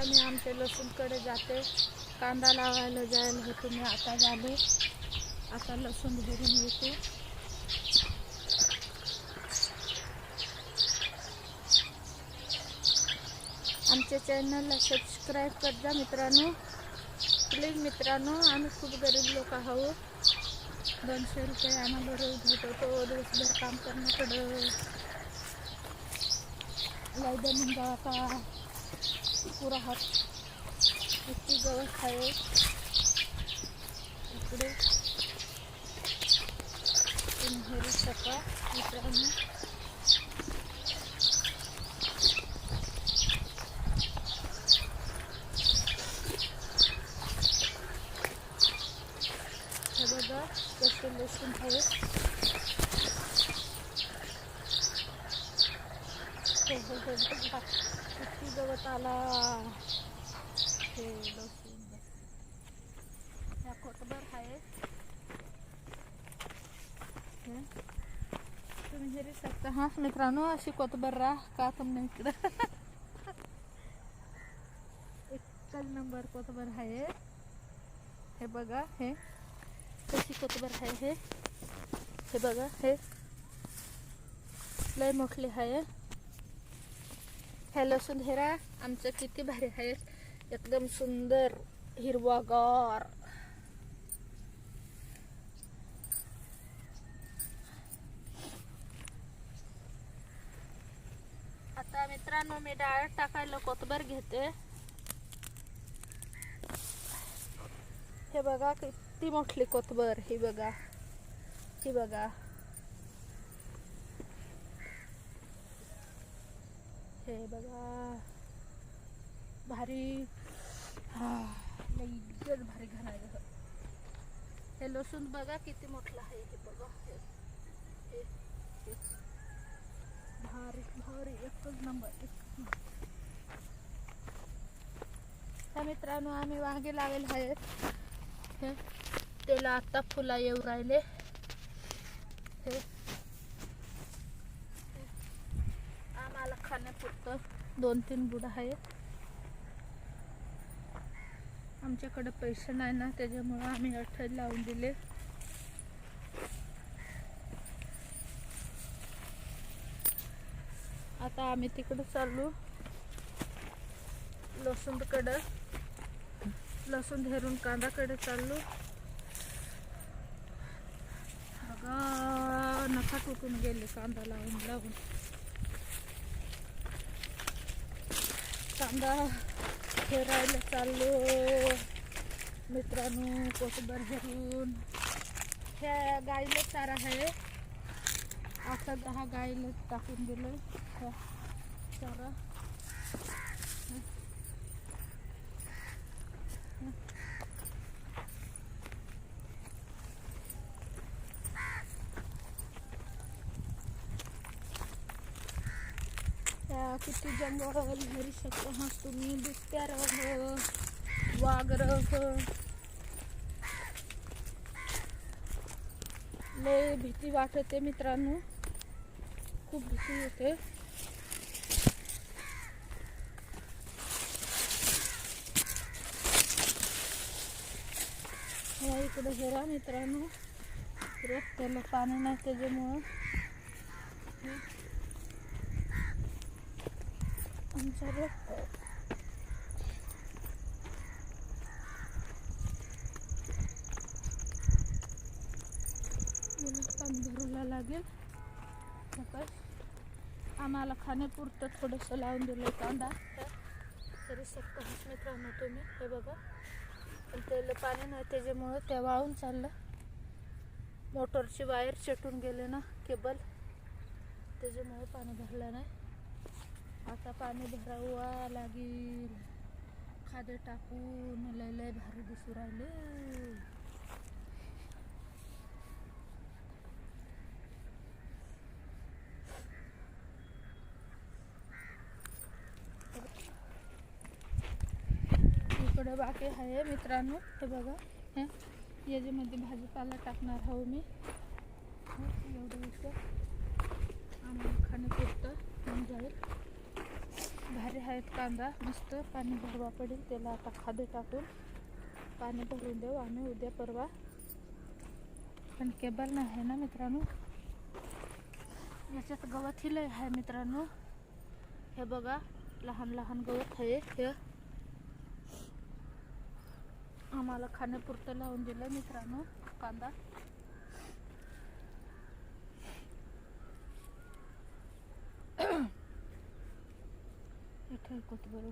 मी आमच्या लसूणकडे जाते. कांदा लावायला जायला होतो मी, आता झाले. आता लसूण भरून येते. आमच्या चॅनलला सबस्क्राईब कर जा मित्रांनो, प्लीज मित्रांनो. आम्ही खूप गरीब लोक आहोत. 200 रुपये आम्हाला रोज भेटतो. दिवसभर काम करण्याकडं लायदा निघा का पुरा हात इतकी गवत आहे इकडे. तुम्ही हेरू शका मित्रांनो. हे बघा कसे लसूण आहे. किती गवत आला. हे लसूण या कोतबर आहे. तुम्ही हेरू शकता हा मित्रांनो, अशी कोतबर का तुमने इकडं एकच नंबर कोतबर आहे. हे बघा हे कशी कोतबर आहे. हे बघा हे लय मोठले आहे. हे लसूण हेरा आमचं किती भारी आहे. एकदम सुंदर हिरवागार. आता मित्रांनो मी डाळ टाकायला कोतबर घेते. हे बघा किती मोठी कोतबर. ही बघा, ही बघा. हे बघा भारी. लईच भारी घालायला. हे लसूण बघा किती मोठं आहे. हे बघा हे भारी भारी एकच नंबर. तर मित्रांनो आम्ही वांगे लावेल आहेत. हे त्याला आता फुला येऊ राहिले. हे आम्हाला खाण्यापुरतं 2-3 बुड आहेत. आमच्याकडे पैसे नाही ना, त्याच्यामुळे आम्ही अठ्ठे लावून दिले. आता आम्ही तिकडे चाललो लसूणकडं. लसूण धरून कांदाकडे चाललो. बघा नखा तुटून गेले कांदा लावून लावून. कांदा हेरायला चाललो मित्रांनो कोतबर हेरून. ह्या गाईला चारा आहे. आता 10 गाईला टाकून दिलं चारा. किती जंगल भरू शकता हा तुम्ही. बिबट्यार वाघर लय भीती वाटते मित्रांनो, खूप भीती येते. इकडे हेरा मित्रांनो, रस्त्याला पाणी नाही त्याच्यामुळं आमचा रस्ता पाणी भरायला लागेल. आम्हाला खाण्यापुरतं थोडंसं लावून दिलं कांदा. तरी शकता मित्रांनो तुम्ही. हे बघा पण त्याला पाणी नाही त्याच्यामुळं ते वाळून चाललं. मोटरची वायर चटून गेले ना केबल, त्याच्यामुळे पाणी भरलं नाही. आता पाणी भरावं लागेल. खादे टाकून लय लय भारी दिसू राहिले. इकडे बाकी आहे मित्रांनो. हे बघा हे याच्यामध्ये भाजीपाला टाकणार आहो मी. एवढं आम्हाला खाण्यापुरतं होऊन जाईल. भारी आहेत कांदा. मस्त पाणी भरवा पडेल त्याला. आता खादे टाकून पाणी भरून देऊ आम्ही उद्या परवा. पण केबल नाही आहे ना मित्रांनो. याच्यात गवत ही लय आहे मित्रांनो. हे बघा लहान लहान गवत आहे. हे आम्हाला खाण्यापुरतं लावून दिलं मित्रांनो कांदा. इथे कोथमीर